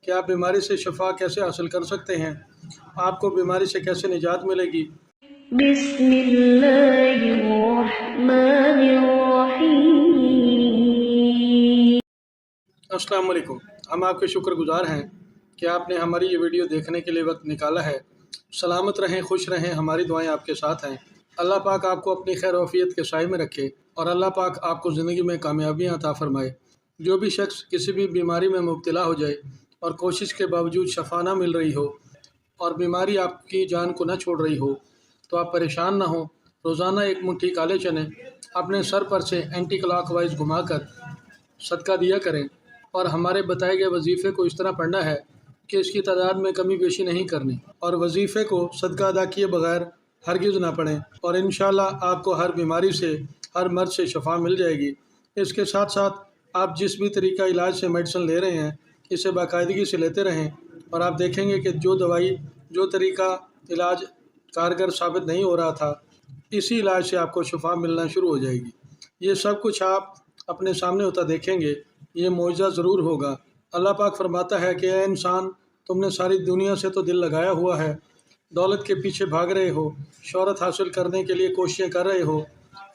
کہ आप बीमारी से शफा कैसे हासिल कर सकते हैं, आपको बीमारी से कैसे निजात मिलेगी। बिस्मिल्लाहिर्रहमानिर्रहीम। अस्सलाम वालेकुम। हम आपके शुक्रगुजार हैं कि आपने हमारी ये वीडियो देखने के लिए वक्त निकाला है। सलामत रहें, खुश रहें, हमारी दुआएं आपके साथ हैं। अल्लाह पाक आपको अपनी खैर वफ़ियत के साए में रखे और अल्लाह पाक आपको ज़िंदगी में कामयाबियाँ अता फ़रमाए। जो भी शख्स किसी भी बीमारी में मुब्तला हो जाए और कोशिश के बावजूद शफा ना मिल रही हो और बीमारी आपकी जान को ना छोड़ रही हो, तो आप परेशान ना हो। रोज़ाना एक मुट्ठी काले चने अपने सर पर से एंटी क्लॉकवाइज घुमाकर सदका दिया करें और हमारे बताए गए वजीफ़े को इस तरह पढ़ना है कि इसकी तादाद में कमी बेशी नहीं करनी और वजीफ़े को सदका अदा किए बगैर हरगिज़ ना पढ़ें और इंशाअल्लाह आपको हर बीमारी से, हर मर्ज़ से शफा मिल जाएगी। इसके साथ साथ आप जिस भी तरीका इलाज से मेडिसिन ले रहे हैं, इसे बाकायदगी से लेते रहें और आप देखेंगे कि जो दवाई, जो तरीका इलाज कारगर साबित नहीं हो रहा था, इसी इलाज से आपको शफा मिलना शुरू हो जाएगी। ये सब कुछ आप अपने सामने होता देखेंगे, ये मौजज़ा ज़रूर होगा। अल्लाह पाक फरमाता है कि ऐ इंसान, तुमने सारी दुनिया से तो दिल लगाया हुआ है, दौलत के पीछे भाग रहे हो, शोहरत हासिल करने के लिए कोशिशें कर रहे हो,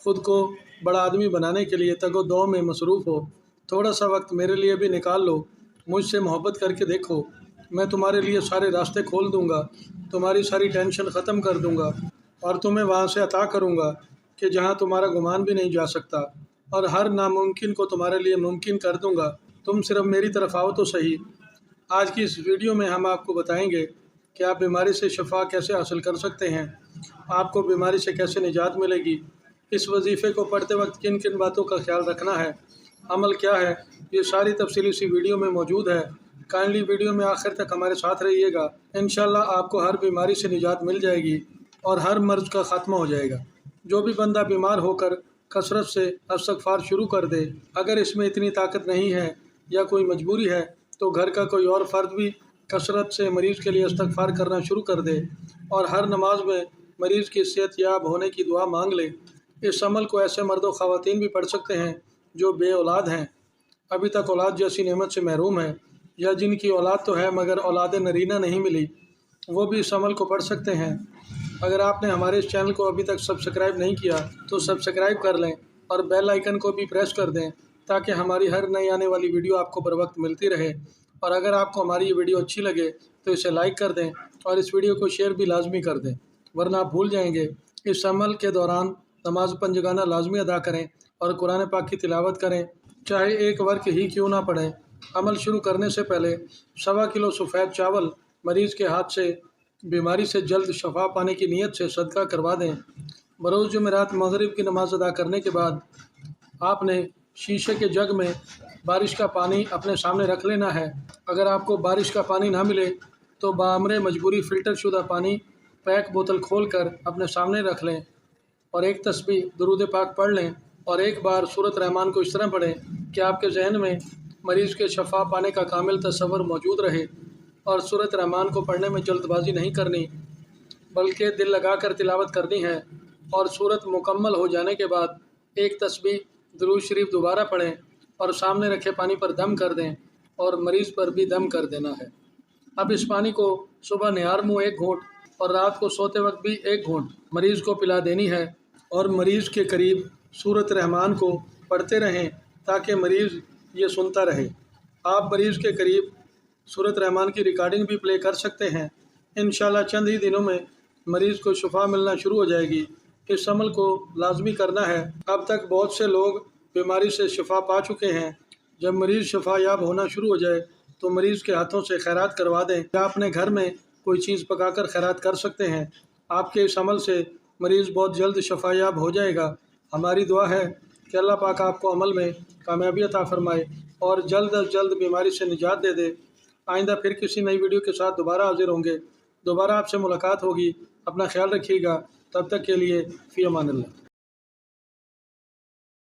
ख़ुद को बड़ा आदमी बनाने के लिए तगो दो में मसरूफ़ हो। थोड़ा सा वक्त मेरे लिए भी निकाल लो, मुझसे मोहब्बत करके देखो, मैं तुम्हारे लिए सारे रास्ते खोल दूँगा, तुम्हारी सारी टेंशन ख़त्म कर दूँगा और तुम्हें वहाँ से अता करूँगा कि जहाँ तुम्हारा गुमान भी नहीं जा सकता और हर नामुमकिन को तुम्हारे लिए मुमकिन कर दूँगा। तुम सिर्फ मेरी तरफ आओ तो सही। आज की इस वीडियो में हम आपको बताएंगे कि आप बीमारी से शफा कैसे हासिल कर सकते हैं, आपको बीमारी से कैसे निजात मिलेगी, इस वजीफ़े को पढ़ते वक्त किन किन बातों का ख्याल रखना है, अमल क्या है, ये सारी तफसीली सी वीडियो में मौजूद है। काइंडली वीडियो में आखिर तक हमारे साथ रहिएगा। इंशाअल्लाह आपको हर बीमारी से निजात मिल जाएगी और हर मर्ज़ का ख़ात्मा हो जाएगा। जो भी बंदा बीमार होकर कसरत से इस्तिग़फ़ार शुरू कर दे, अगर इसमें इतनी ताकत नहीं है या कोई मजबूरी है, तो घर का कोई और फ़र्द भी कसरत से मरीज़ के लिए इस्तिग़फ़ार करना शुरू कर दे और हर नमाज में मरीज़ की सेहतयाब होने की दुआ मांग ले। इस अमल को ऐसे मर्द व ख़वातीन भी पढ़ सकते हैं जो बे औलाद हैं, अभी तक औलाद जैसी नेमत से महरूम हैं, या जिनकी औलाद तो है मगर औलाद नरीना नहीं मिली, वो भी इस अमल को पढ़ सकते हैं। अगर आपने हमारे इस चैनल को अभी तक सब्सक्राइब नहीं किया तो सब्सक्राइब कर लें और बेल आइकन को भी प्रेस कर दें ताकि हमारी हर नई आने वाली वीडियो आपको बर वक्त मिलती रहे। और अगर आपको हमारी ये वीडियो अच्छी लगे तो इसे लाइक कर दें और इस वीडियो को शेयर भी लाजमी कर दें, वरना आप भूल जाएंगे। इस अमल के दौरान नमाज पंजगाना लाजमी अदा करें और कुरान पाक की तिलावत करें, चाहे एक वर्क ही क्यों ना पढ़ें। अमल शुरू करने से पहले 1.25 किलो सफ़ेद चावल मरीज़ के हाथ से बीमारी से जल्द शफा पाने की नीयत से सदका करवा दें। बरोज़ जुमेरात मगरिब की नमाज़ अदा करने के बाद आपने शीशे के जग में बारिश का पानी अपने सामने रख लेना है। अगर आपको बारिश का पानी ना मिले तो बामरे मजबूरी फ़िल्टर शुदा पानी पैक बोतल खोल कर अपने सामने रख लें और एक तस्बीह दुरूद पाक पढ़ लें और एक बार सूरत रहमान को इस तरह पढ़ें कि आपके जहन में मरीज़ के शफा पाने का कामिल तसव्वुर मौजूद रहे। और सूरत रहमान को पढ़ने में जल्दबाजी नहीं करनी, बल्कि दिल लगा कर तिलावत करनी है और सूरत मुकम्मल हो जाने के बाद एक तस्बीह दुरूद शरीफ दोबारा पढ़ें और सामने रखे पानी पर दम कर दें और मरीज़ पर भी दम कर देना है। अब इस पानी को सुबह निहार मुँह 1 घूंट और रात को सोते वक्त भी 1 घूंट मरीज़ को पिला देनी है और मरीज़ के करीब सूरत रहमान को पढ़ते रहें ताकि मरीज़ ये सुनता रहे। आप मरीज़ के करीब सूरत रहमान की रिकॉर्डिंग भी प्ले कर सकते हैं। इंशाअल्लाह चंद ही दिनों में मरीज़ को शफा मिलना शुरू हो जाएगी। इस अमल को लाजमी करना है। अब तक बहुत से लोग बीमारी से शफा पा चुके हैं। जब मरीज़ शफा याब होना शुरू हो जाए तो मरीज़ के हाथों से खैरात करवा दें या अपने घर में कोई चीज़ पकाकर खैरात कर सकते हैं। आपके इस अमल से मरीज़ बहुत जल्द शफा याब हो जाएगा। हमारी दुआ है कि अल्लाह पाक आपको अमल में कामयाबी अता फ़रमाए और जल्द अज जल्द बीमारी से निजात दे दे। आइंदा फिर किसी नई वीडियो के साथ दोबारा हाजिर होंगे, दोबारा आपसे मुलाकात होगी। अपना ख्याल रखिएगा, तब तक के लिए फ़ी अमानिल्लाह।